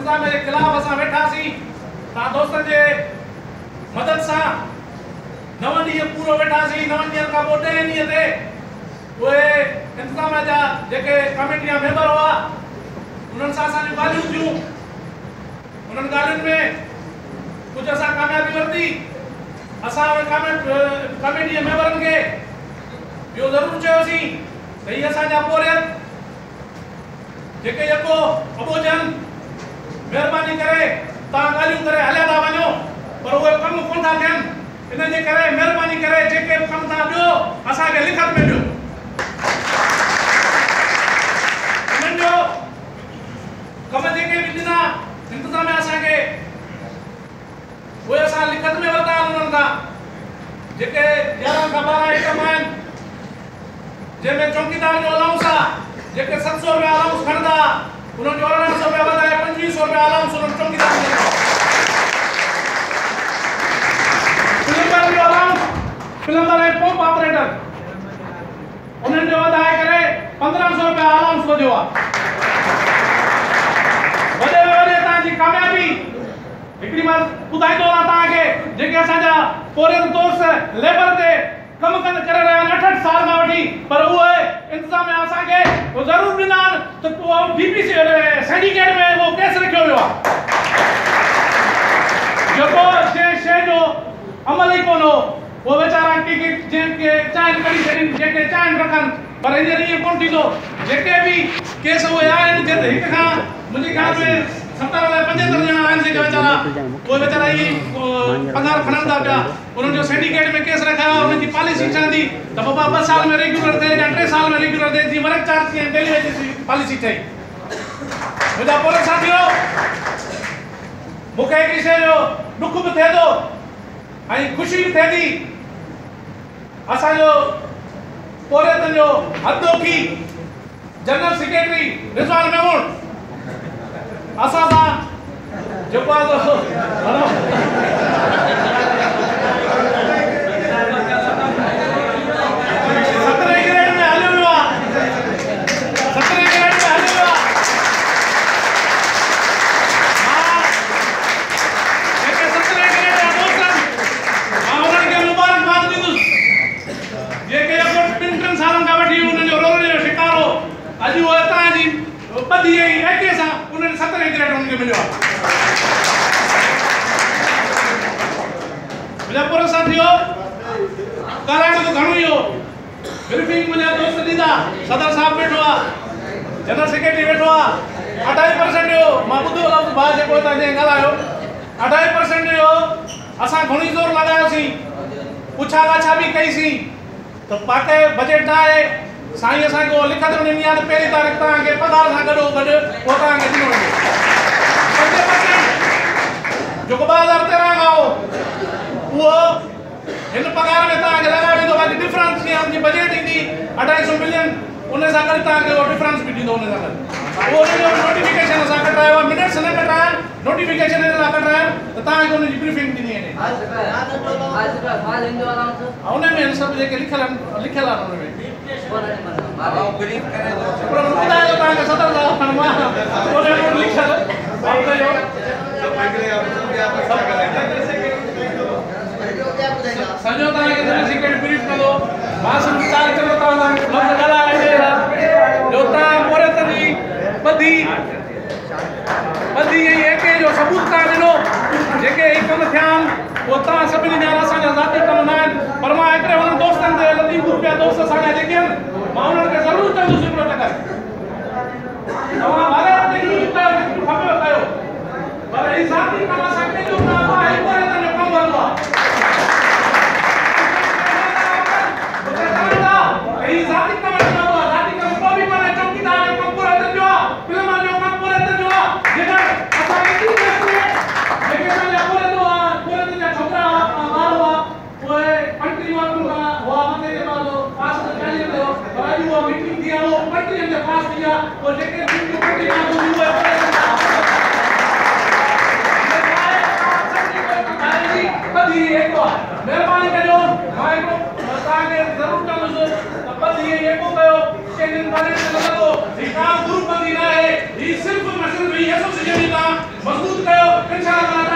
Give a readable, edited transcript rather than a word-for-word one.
इंतजाम के खिलाफ असां वेठासीं तव्हां दोस्तनि जे मदद सां 9 ॾींहं पूरो वेठासीं 9 ॾींहंनि खां पोइ 10 ॾींहं ते उहे इंतजाम जा जेके क़ामेटी जा मेंबर हुआ उन्हनि सां असांजूं ॻाल्हियूं थियूं उन्हनि ॻाल्हियुनि में कुझु असां कामयाबी वरिती असां उन क़ामेटी जे मेंबरनि खे इहो ज़रूरु चयोसीं त हीअ असांजा पोरियत जेके जेको अबोजन महिरबानी करे तव्हां ॻाल्हियूं करे हलिया था वञो पर उहे कम कोन था थियनि इन जे करे महिरबानी करे जेके बि कमु तव्हां ॾियो असांखे लिखत में ॾियो उन्हनि जो कम जेके बि ॾिना इंतज़ाम असांखे उहे असां लिखत में वरिता उन्हनि खां जेके 11 खां 12 आइटम आहिनि जंहिंमें चौकीदार जो अलाउंस आहे जेके 700 रुपया अलाउंस खणंदा उन्हनि जो 1800 रुपया वधाए 2500 रुपया अलाउंस उन्हनि चौकीदार खे प्लम्बर जो अलाउंस प्लम्बर ऐं पंप ऑपरेटर उन्हनि जो वधाए करे 1500 रुपया अलाउंस वधियो आहे वॾे में वॾे तव्हांजी कामयाबी हिकिड़ी मां ॿुधाईंदो आहियां तव्हांखे जेके असांजा पोरियत दोस्त लेबर ते कम करे रहिया आहिनि 68 साल खां वठी पर उहे इंतज़ाम असांखे ज़रूरु ॾिना आहिनि त डीपीसी सिंडिकेट में उहो केस रखियो वियो आहे जेको शइ जो अमल ई कोन हो उहो वीचारा जेके चाहिनि कढी छॾीनि जेके चाहिनि रखनि पर हींअर ईअं कोन थींदो जेके बि केस उहे आहिनि जिते हिक खां मुंहिंजे ख़्याल में 70 या 75 ॼणा आहिनि जेके वीचारा उहे वीचारा ईअं पघार खणनि था पिया उन्हनि जो सिंडिकेट में केस रखायो उन्हनि जी पॉलिसी ठहंदी त बाबा 2 साल में रेग्युलर थिए या 3 साल में रेग्युलर थिए जीअं वर्क चार्ज कीअं डेली वेज जी पॉलिसी ठही मुंहिंजा पोरित साथियो मूंखे हिकिड़ी शइ जो ॾुख बि थिए थो ऐं ख़ुशी बि थिए थी असांजो पोरियतनि जो हदोखी जनरल सेक्रेटरी रिज़वान मेमून असां सां जेको आहे सदर साहब बैठो आ जनरल सेक्रेटरी बैठो आ 28% जो मां ॿुधो लफ़्ज़ भाउ जेको तव्हां ॻाल्हायो 28% जो असां घणी ज़ोर लॻायोसीं पुछा ॻाछा बि कईसीं त पाके बजट आहे साईं असांखे उहो लिखत में ॾिनी आहे त 1 तारीख़ तव्हांखे पघार सां गॾो गॾु पोइ तव्हांखे ॾिनो वेंदो 5% जेको 2013 खां हो उहो हिन पघार में तव्हांखे लॻायो वेंदो बाक़ी डिफरेंस जीअं हुनजी बजट ईंदी 250 मिलियन उन सां गॾु तव्हांखे उहो डिफरेंस बि ॾींदो उन सां गॾु उहो उनजो नोटिफिकेशन असां कढायो आहे मिनट्स न कढाया नोटिफिकेशन हिन लाइ कढाया त तव्हांखे उनजी ब्रीफिंग ॾिनी आहे उन में सभु जेके लिखियल आहे उन में ॿुधायो तव्हांखे सदर साहब मां लिखियल सॼो तव्हांखे सेक्रेटरी ब्रीफ कंदो मां सिर्फ़ 4 चलो तव्हां लफ़्ज़ ॻाल्हाए जो तव्हां पोरियत जी ॿधी ऐं एके जो सबूत तव्हां ॾिनो जेके ही कम थिया आहिनि उहो तव्हां सभिनी जा असांजा ज़ाती कम न आहिनि पर मां हिकिड़े हुननि दोस्तनि ते लतीफ ग्रुप जा दोस्त असांजा जेके आहिनि मां उन्हनि खे ज़रूरु चवंदुसि हिकिड़ो टकर तव्हां भारत ते खपेव कयो पर ही ज़ाती कम असां कंहिंजो न आहे पोरियत जो कमु हलंदो आहे ही ज़ाती कम न हुआ ज़ाती कम को भी माने चौकीदार जो कम पूरा जो फिल्म जो कम पूरा जो जेका असां के की करते जेके असांजा पूरा जा छोकरा ॿार हुआ उहे कंट्री वारनि खां हुआ मथे जे बाद पास करे थो पर अॼु उहा मीटिंग थी आहे उहो कंट्री जे पास थी आहे उहो जेके कंट्री खां उहे महिरबानी कजो मां तव्हांखे ज़रूरु चवंदुसि त बस ये को कयो के दिन बारे में लॻो ही काम गुरु बंदी न आहे ही सिर्फ़ एसोसिएशन जी ता मजबूत कयो इंशाअल्लाह